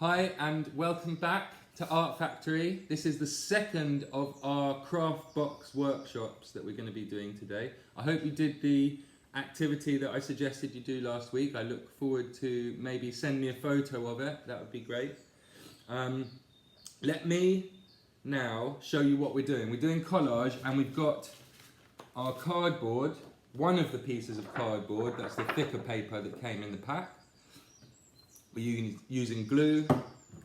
Hi and welcome back to Art Factory. This is the second of our craft box workshops that we're going to be doing today. I hope you did the activity that I suggested you do last week. I look forward to maybe send me a photo of it, that would be great. Let me now show you what we're doing. We're doing collage and we've got our cardboard, one of the pieces of cardboard, that's the thicker paper that came in the pack. We're using glue,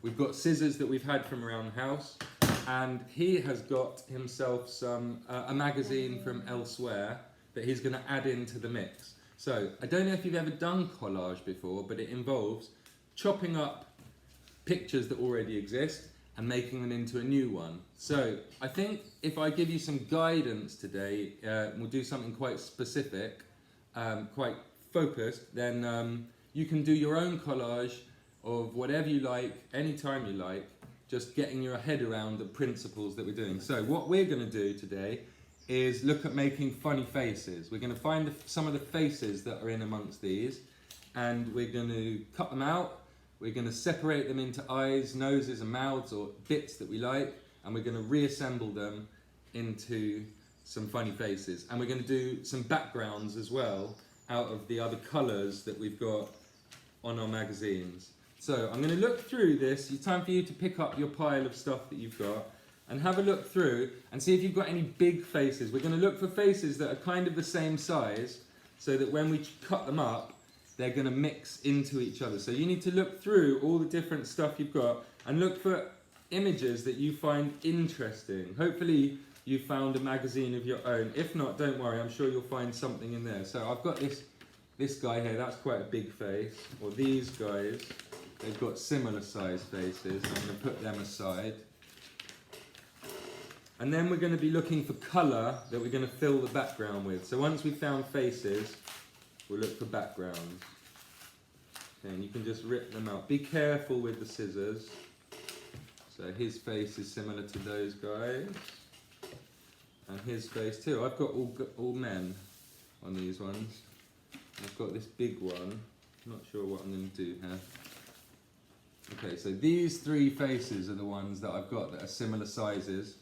we've got scissors that we've had from around the house, and he has got himself a magazine from elsewhere that he's going to add into the mix. So, I don't know if you've ever done collage before, but it involves chopping up pictures that already exist and making them into a new one. So, I think if I give you some guidance today, we'll do something quite specific, quite focused, then you can do your own collage of whatever you like, anytime you like, just getting your head around the principles that we're doing. So what we're going to do today is look at making funny faces. We're going to find some of the faces that are in amongst these, and we're going to cut them out. We're going to separate them into eyes, noses and mouths, or bits that we like, and we're going to reassemble them into some funny faces. And we're going to do some backgrounds as well out of the other colours that we've got on our magazines. So I'm going to look through this. It's time for you to pick up your pile of stuff that you've got and have a look through and see if you've got any big faces. We're going to look for faces that are kind of the same size so that when we cut them up, they're going to mix into each other. So you need to look through all the different stuff you've got and look for images that you find interesting. Hopefully you found a magazine of your own. If not, don't worry, I'm sure you'll find something in there. So I've got this guy here, that's quite a big face. Or these guys, they've got similar sized faces. I'm going to put them aside. And then we're going to be looking for colour that we're going to fill the background with. So once we've found faces, we'll look for backgrounds. Okay, and you can just rip them out. Be careful with the scissors. So his face is similar to those guys. And his face too. I've got all men on these ones. I've got this big one. Not sure what I'm going to do here. Okay, so these three faces are the ones that I've got that are similar sizes.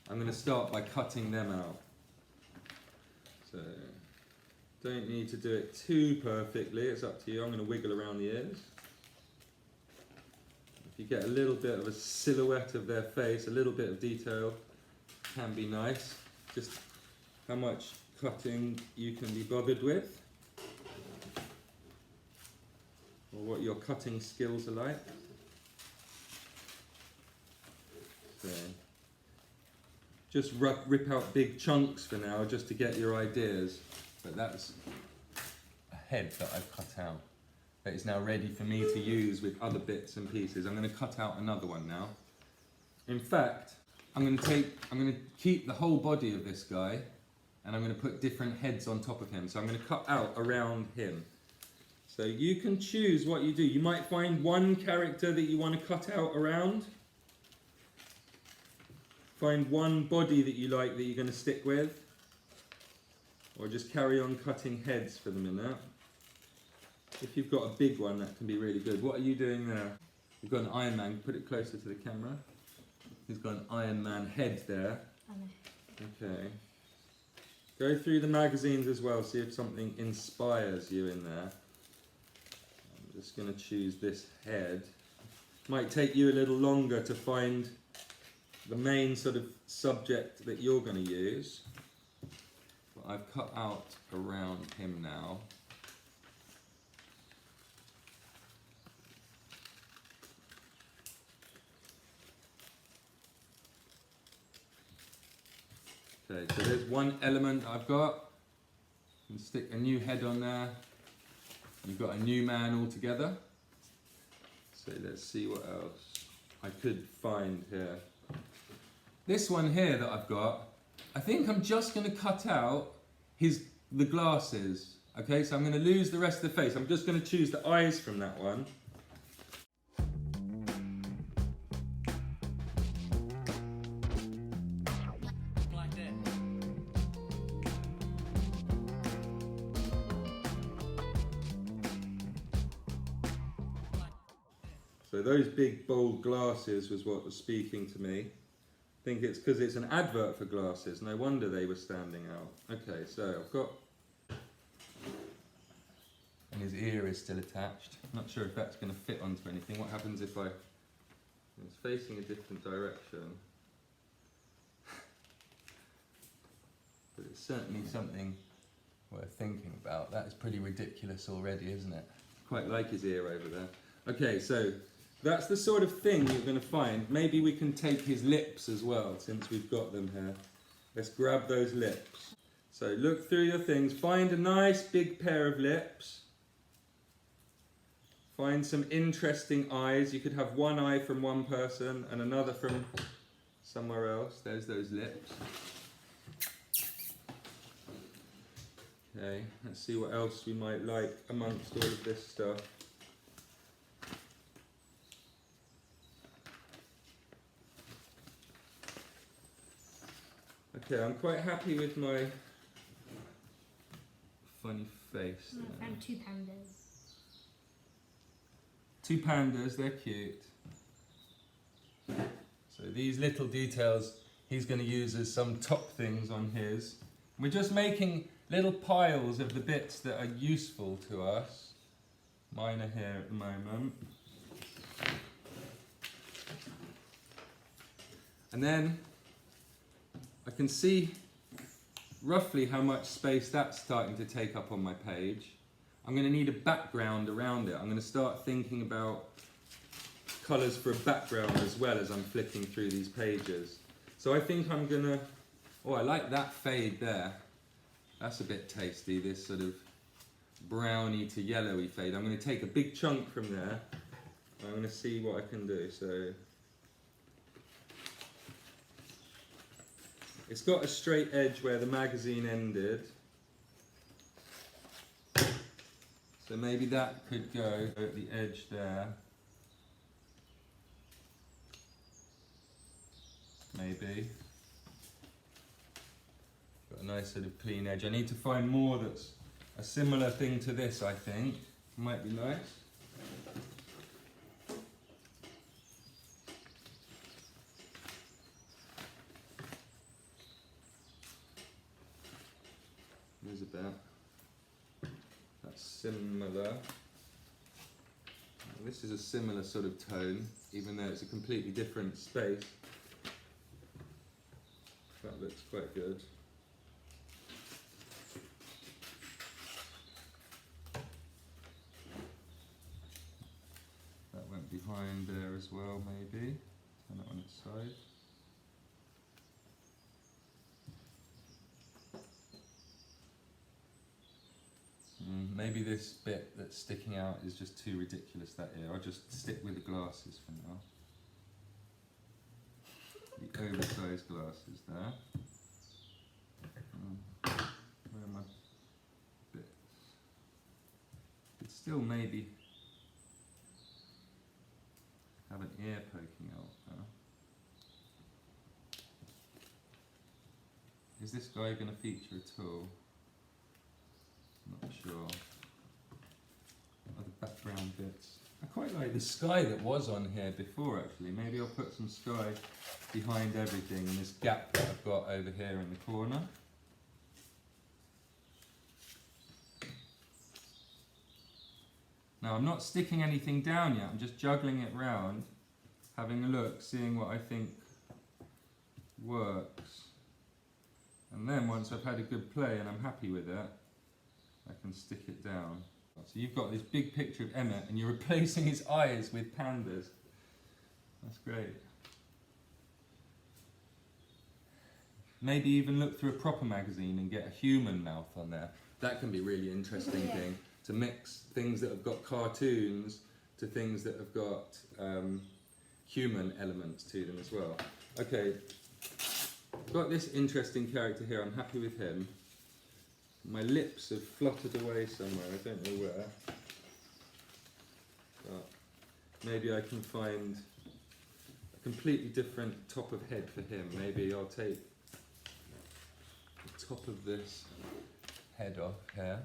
I'm going to start by cutting them out. So, don't need to do it too perfectly, it's up to you. I'm going to wiggle around the ears. If you get a little bit of a silhouette of their face, a little bit of detail, can be nice. Just how much cutting you can be bothered with, or what your cutting skills are like. So, just rip out big chunks for now, just to get your ideas. But that's a head that I've cut out that is now ready for me to use with other bits and pieces. I'm going to cut out another one now. In fact, I'm going to keep the whole body of this guy, and I'm going to put different heads on top of him. So I'm going to cut out around him. So you can choose what you do. You might find one character that you want to cut out around. Find one body that you like that you're going to stick with. Or just carry on cutting heads for the minute. If you've got a big one, that can be really good. What are you doing there? You've got an Iron Man. Put it closer to the camera. He's got an Iron Man head there. Okay. Go through the magazines as well, see if something inspires you in there. I'm just going to choose this head. Might take you a little longer to find the main sort of subject that you're going to use. But I've cut out around him now. Okay, so there's one element I've got. And stick a new head on there. You've got a new man altogether. So let's see what else I could find here. This one here that I've got, I think I'm just going to cut out the glasses. Okay, so I'm going to lose the rest of the face. I'm just going to choose the eyes from that one. So So those big bold glasses was what was speaking to me. I think it's because it's an advert for glasses. No wonder they were standing out. Okay, so I've got... And his ear is still attached. I'm not sure if that's going to fit onto anything. What happens if it's facing a different direction? But it's certainly something worth thinking about. That is pretty ridiculous already, isn't it? Quite like his ear over there. Okay, so that's the sort of thing you're going to find. Maybe we can take his lips as well, since we've got them here. Let's grab those lips. So look through your things. Find a nice big pair of lips. Find some interesting eyes. You could have one eye from one person and another from somewhere else. There's those lips. Okay, let's see what else we might like amongst all of this stuff. Okay, I'm quite happy with my funny face. I found 2 pandas. 2 pandas, they're cute. So these little details he's going to use as some top things on his. We're just making little piles of the bits that are useful to us. Mine are here at the moment. And then I can see roughly how much space that's starting to take up on my page. I'm going to need a background around it. I'm going to start thinking about colours for a background as well as I'm flicking through these pages. So I think I'm going to... Oh, I like that fade there. That's a bit tasty, this sort of browny to yellowy fade. I'm going to take a big chunk from there. I'm going to see what I can do. So it's got a straight edge where the magazine ended. So maybe that could go at the edge there. Maybe. Got a nice sort of clean edge. I need to find more that's a similar thing to this, I think. Might be nice. There's about. That's similar. This is a similar sort of tone, even though it's a completely different space. That looks quite good. That went behind there as well, maybe. Turn it on its side. Maybe this bit that's sticking out is just too ridiculous, that ear. I'll just stick with the glasses for now. The oversized glasses there. Where are my bits? It's still maybe have an ear poking out there. Is this guy going to feature at all? Not sure. Other background bits. I quite like the sky that was on here before, actually. Maybe I'll put some sky behind everything in this gap that I've got over here in the corner. Now I'm not sticking anything down yet, I'm just juggling it round, having a look, seeing what I think works. And then once I've had a good play and I'm happy with it, I can stick it down. So you've got this big picture of Emmett and you're replacing his eyes with pandas. That's great. Maybe even look through a proper magazine and get a human mouth on there. That can be a really interesting thing, to mix things that have got cartoons to things that have got human elements to them as well. Okay, I've got this interesting character here, I'm happy with him. My lips have fluttered away somewhere, I don't know where. But maybe I can find a completely different top of head for him. Maybe I'll take the top of this head off here.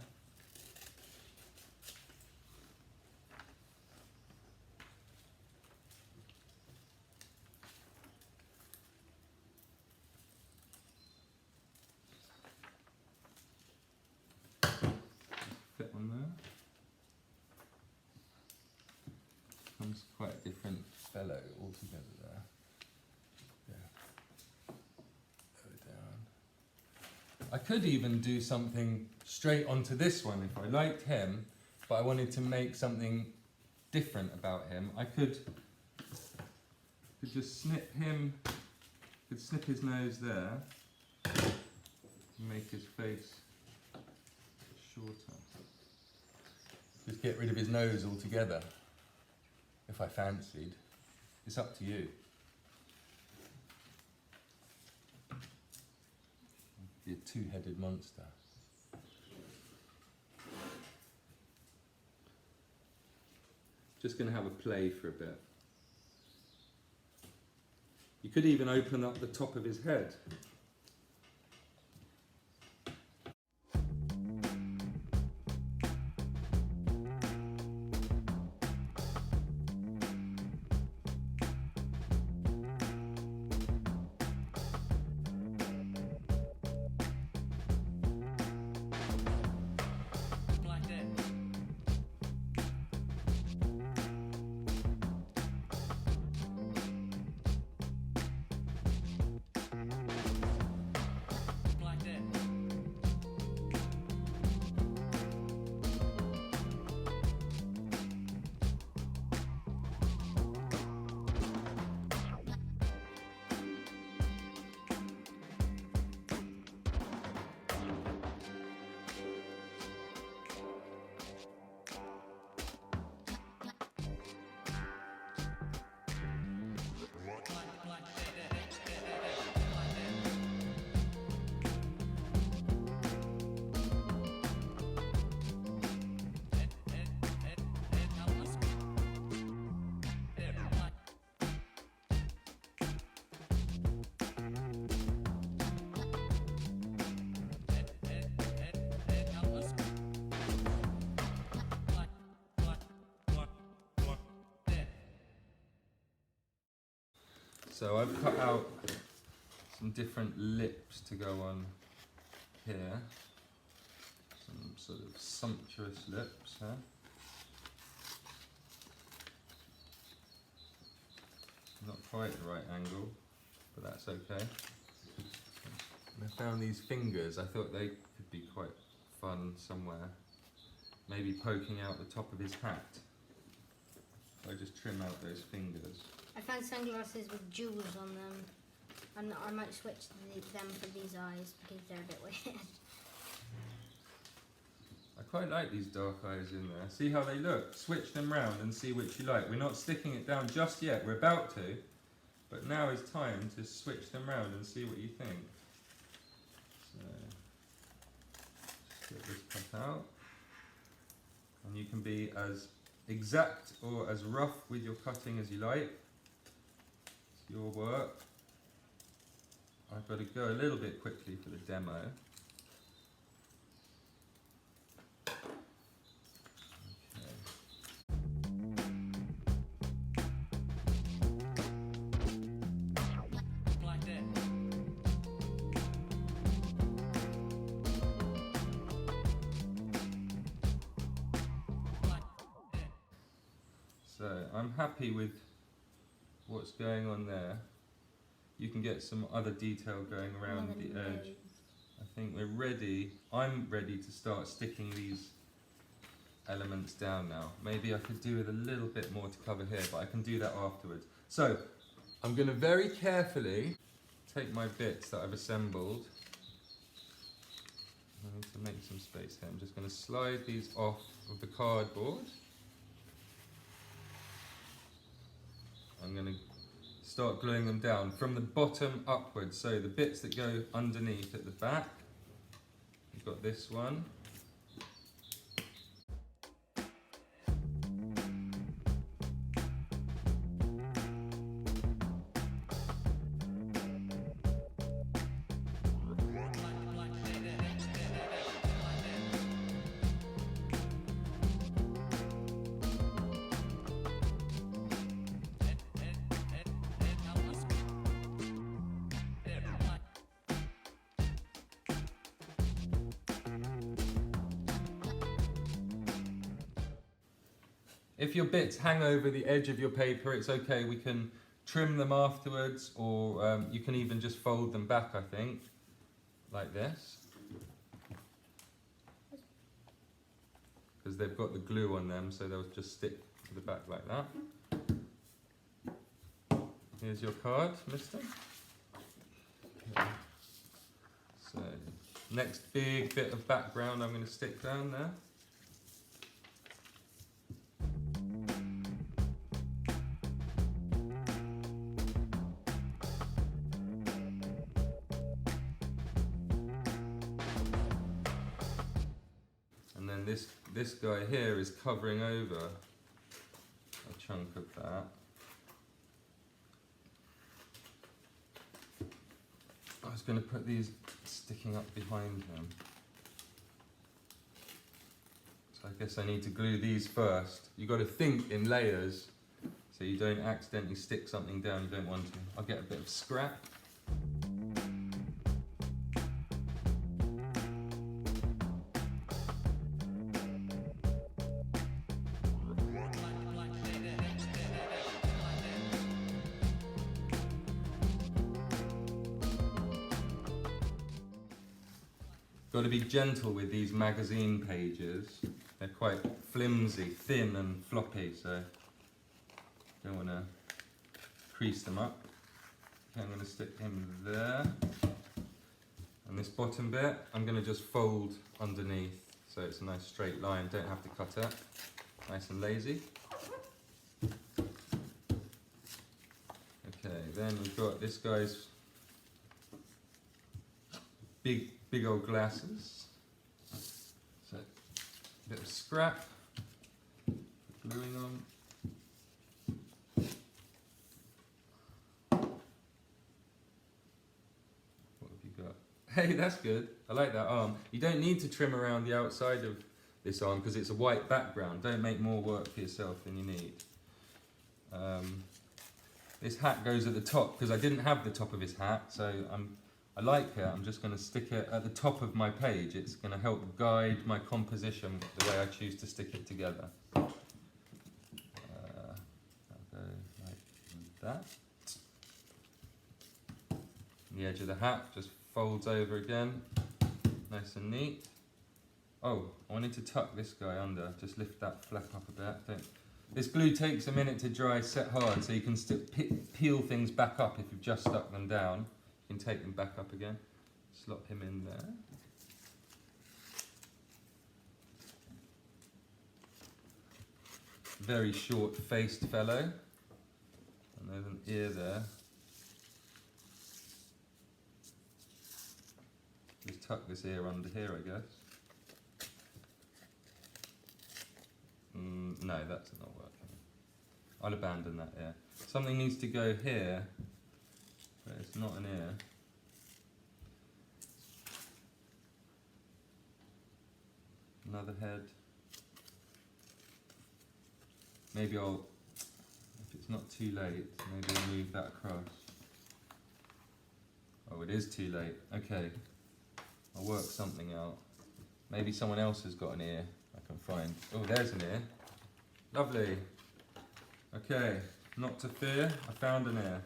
becomes quite a different fellow altogether there. Yeah. Go down. I could even do something straight onto this one if I liked him, but I wanted to make something different about him. I could just snip his nose there, and make his face shorter. Just get rid of his nose altogether, if I fancied. It's up to you. Be a two-headed monster. Just going to have a play for a bit. You could even open up the top of his head. So I've cut out some different lips to go on here. Some sort of sumptuous lips, huh? Not quite the right angle, but that's okay. And I found these fingers. I thought they could be quite fun somewhere. Maybe poking out the top of his hat. I just trim out those fingers. I found sunglasses with jewels on them, and I might switch them for these eyes because they're a bit weird. I quite like these dark eyes in there. See how they look? Switch them round and see which you like. We're not sticking it down just yet. We're about to, but now is time to switch them round and see what you think. So, just get this cut out, and you can be as exact or as rough with your cutting as you like. Your work. I've got to go a little bit quickly for the demo. So I'm happy with what's going on there. You can get some other detail going around the edge. I think we're ready. I'm ready to start sticking these elements down now. Maybe I could do with a little bit more to cover here, but I can do that afterwards. So I'm going to very carefully take my bits that I've assembled. I need to make some space here. I'm just going to slide these off of the cardboard. I'm going to start gluing them down from the bottom upwards. So the bits that go underneath at the back, you've got this one. If your bits hang over the edge of your paper, it's okay. We can trim them afterwards, or you can even just fold them back, I think, like this. Because they've got the glue on them, so they'll just stick to the back like that. Here's your card, mister. Okay. So, next big bit of background I'm going to stick down there. And then this guy here is covering over a chunk of that. I was going to put these sticking up behind him. So I guess I need to glue these first. You've got to think in layers so you don't accidentally stick something down you don't want to. I'll get a bit of scrap. Got to be gentle with these magazine pages. They're quite flimsy, thin and floppy, so don't want to crease them up. Okay, I'm going to stick him there. And this bottom bit, I'm going to just fold underneath so it's a nice straight line. Don't have to cut it. Nice and lazy. Okay, then we've got this guy's big old glasses. So, a bit of scrap, gluing on. What have you got? Hey, that's good. I like that arm. You don't need to trim around the outside of this arm because it's a white background. Don't make more work for yourself than you need. This hat goes at the top because I didn't have the top of his hat, so I like it. I'm just going to stick it at the top of my page. It's going to help guide my composition the way I choose to stick it together. I'll go like that. The edge of the hat just folds over again, nice and neat. Oh, I wanted to tuck this guy under. Just lift that flap up a bit. This glue takes a minute to dry, set hard, so you can still peel things back up if you've just stuck them down. You can take them back up again. Slot him in there. Very short-faced fellow. And there's an ear there. Just tuck this ear under here, I guess. No, that's not working. I'll abandon that ear. Something needs to go here, but it's not an ear. Another head. Maybe I'll, if it's not too late, maybe I'll move that across. Oh, it is too late. Okay, I'll work something out. Maybe someone else has got an ear I can find. Oh, there's an ear. Lovely. Okay, not to fear, I found an ear.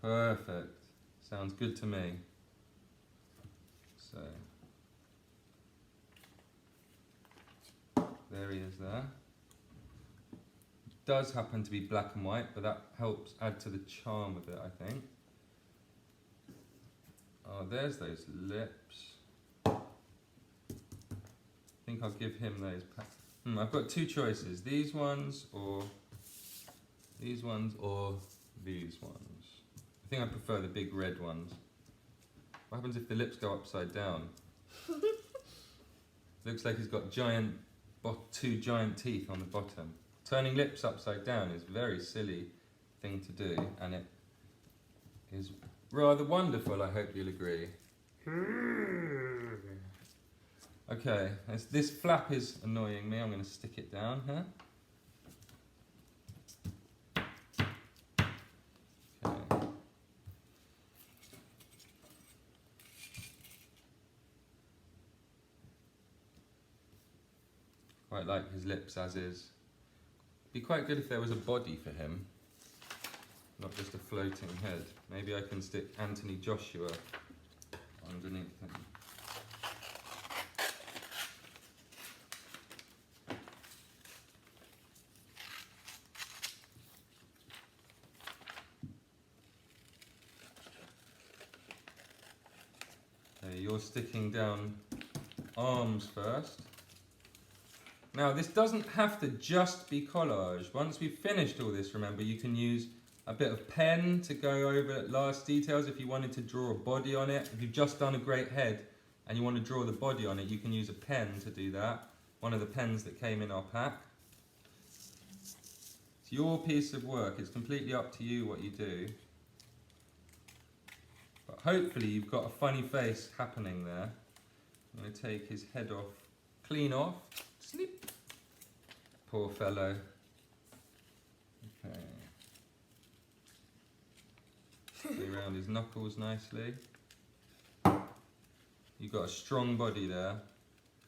Perfect. Sounds good to me. So, there he is there. Does happen to be black and white, but that helps add to the charm of it, I think. Oh, there's those lips. I think I'll give him those. I've got two choices: these ones or these ones or these ones. I think I prefer the big red ones. What happens if the lips go upside down? Looks like he's got two giant teeth on the bottom. Turning lips upside down is a very silly thing to do, and it is rather wonderful, I hope you'll agree. Okay, this flap is annoying me. I'm going to stick it down here. Quite like his lips as is. Be quite good if there was a body for him, not just a floating head. Maybe I can stick Anthony Joshua underneath him. Okay, you're sticking down arms first. Now this doesn't have to just be collage. Once we've finished all this, remember, you can use a bit of pen to go over last details if you wanted to draw a body on it. If you've just done a great head and you want to draw the body on it, you can use a pen to do that. One of the pens that came in our pack. It's your piece of work. It's completely up to you what you do. But hopefully you've got a funny face happening there. I'm going to take his head off, clean off. Snip. Poor fellow. Okay. Play around his knuckles nicely. You've got a strong body there.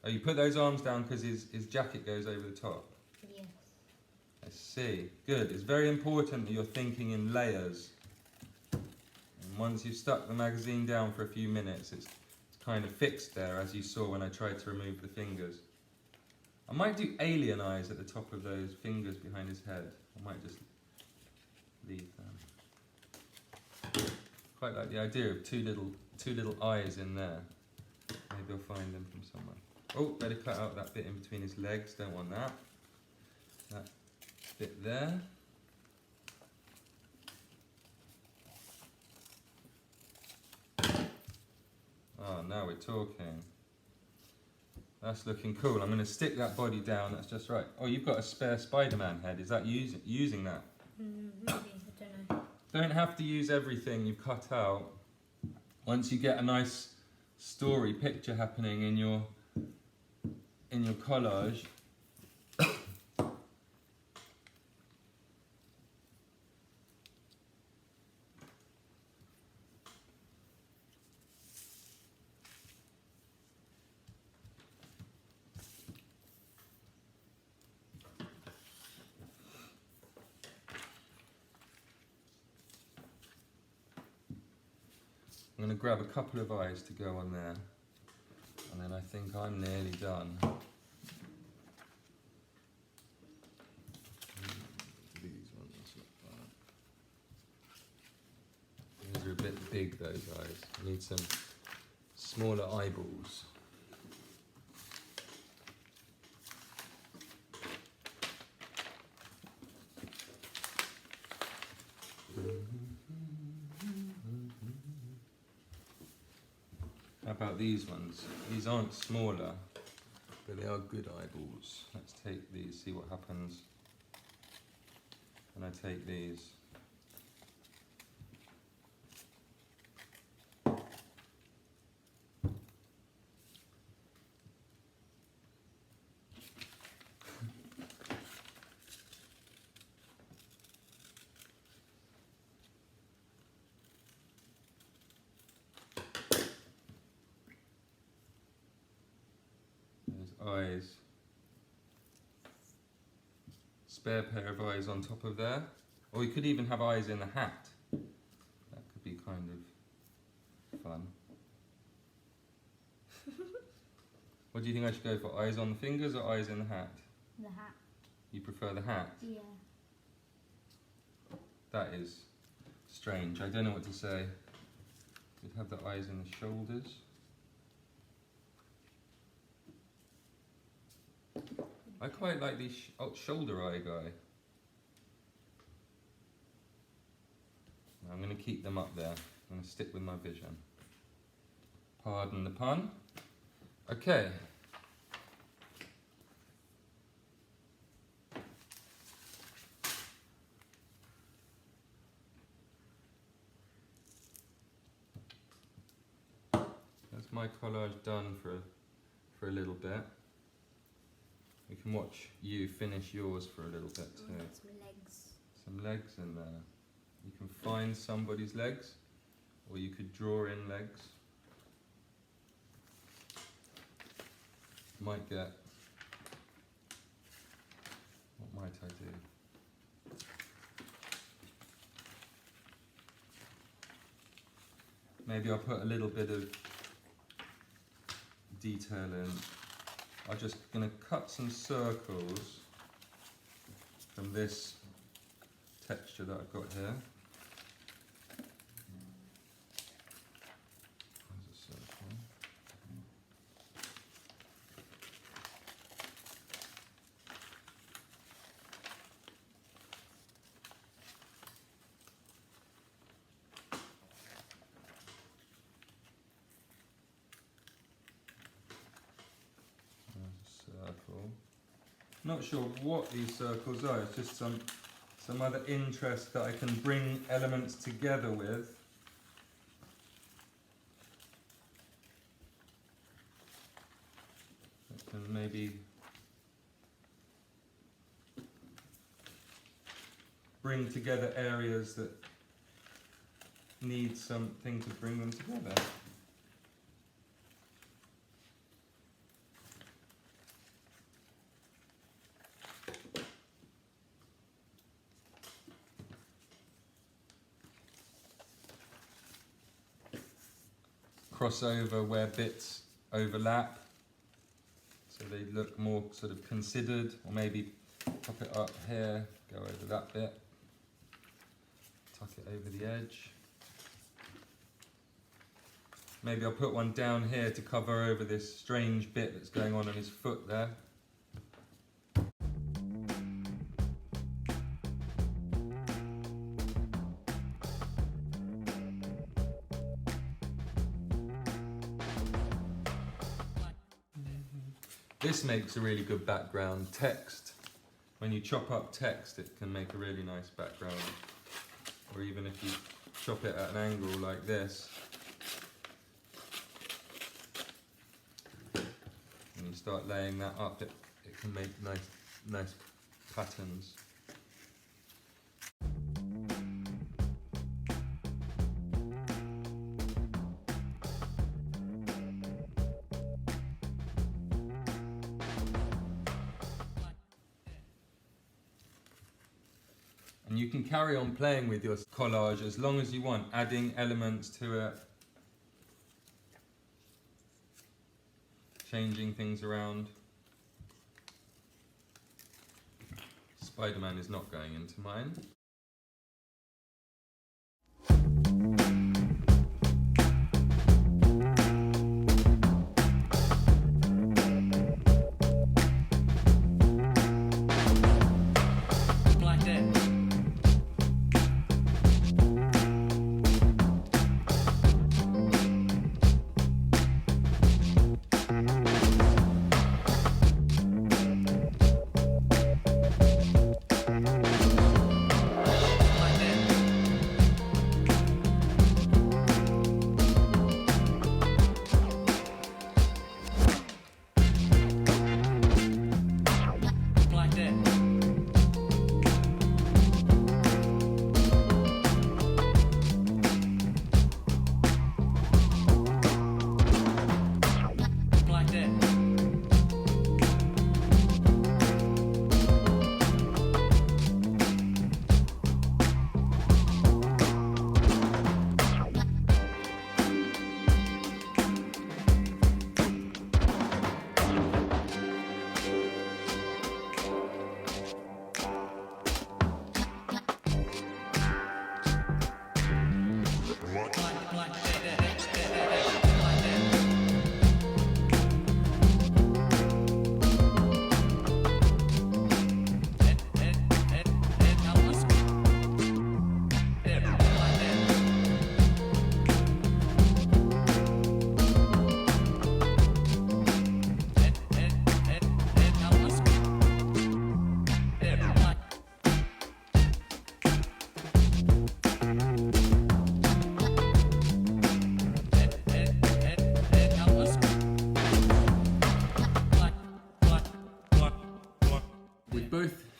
Oh, you put those arms down because his jacket goes over the top? Yes. I see. Good. It's very important that you're thinking in layers. And once you've stuck the magazine down for a few minutes, it's kind of fixed there, as you saw when I tried to remove the fingers. I might do alien eyes at the top of those fingers behind his head. I might just leave them. Quite like the idea of two little eyes in there. Maybe I'll find them from somewhere. Oh, better cut out that bit in between his legs. Don't want that. That bit there. Oh, now we're talking. That's looking cool. I'm going to stick that body down. That's just right. Oh, you've got a spare Spider-Man head. Is that using that? Maybe. I don't know. Don't have to use everything you've cut out. Once you get a nice story picture happening in your collage, I'm going to grab a couple of eyes to go on there, and then I think I'm nearly done. These ones look bad. These are a bit big, those eyes. I need some smaller eyeballs. How about these ones? These aren't smaller, but they are good eyeballs. Let's take these, see what happens when I take these. Eyes. Spare pair of eyes on top of there. Or you could even have eyes in the hat. That could be kind of fun. What do you think I should go for? Eyes on the fingers or eyes in the hat? The hat. You prefer the hat? Yeah. That is strange. I don't know what to say. You'd have the eyes in the shoulders. I quite like the shoulder eye guy. I'm going to keep them up there. I'm going to stick with my vision. Pardon the pun. Okay. That's my collage done for a little bit. We can watch you finish yours for a little bit too. Some legs. Some legs in there. You can find somebody's legs, or you could draw in legs. Might get What might I do? Maybe I'll put a little bit of detail in. I'm just going to cut some circles from this texture that I've got here. There's a circle. Circle. Not sure what these circles are, it's just some other interest that I can bring elements together with. I can maybe bring together areas that need something to bring them together. Crossover where bits overlap, so they look more sort of considered, or maybe pop it up here, go over that bit, tuck it over the edge. Maybe I'll put one down here to cover over this strange bit that's going on his foot there. This makes a really good background. Text, when you chop up text, it can make a really nice background. Or even if you chop it at an angle like this, and you start laying that up, it can make nice patterns. And you can carry on playing with your collage as long as you want, adding elements to it, changing things around. Spider-Man is not going into mine.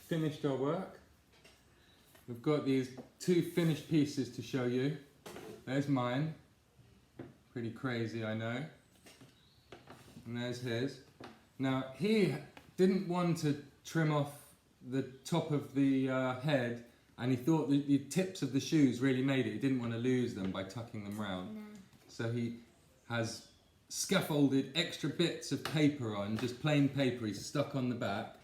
Finished our work. We've got these two finished pieces to show you. There's mine. Pretty crazy, I know. And there's his. Now, he didn't want to trim off the top of the head, and he thought the tips of the shoes really made it. He didn't want to lose them by tucking them round. No. So he has scaffolded extra bits of paper on, just plain paper he's stuck on the back,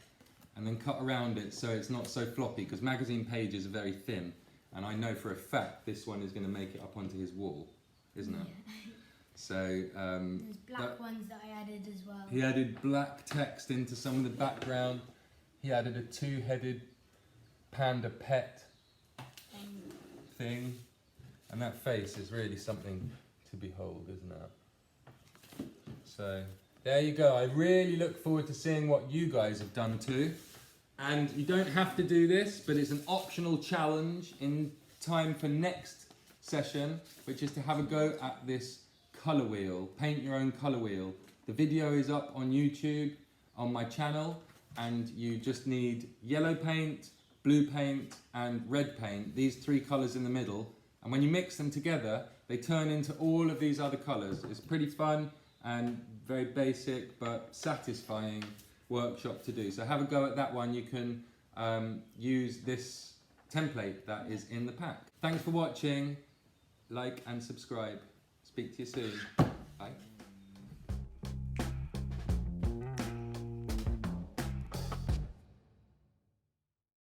and then cut around it so it's not so floppy, because magazine pages are very thin, and I know for a fact this one is going to make it up onto his wall, isn't it? Yeah. So There's black ones that I added as well. he added black text into some of the background. He added a two-headed panda pet thing, and that face is really something to behold, isn't it? So there you go. I really look forward to seeing what you guys have done too. And you don't have to do this, but it's an optional challenge in time for next session, which is to have a go at this colour wheel. Paint your own colour wheel. The video is up on YouTube on my channel, and you just need yellow paint, blue paint and red paint, these three colours in the middle, and when you mix them together they turn into all of these other colours. It's pretty fun and very basic but satisfying workshop to do. So have a go at that one. You can use this template that is in the pack. Thanks for watching. Like and subscribe. Speak to you soon. Bye.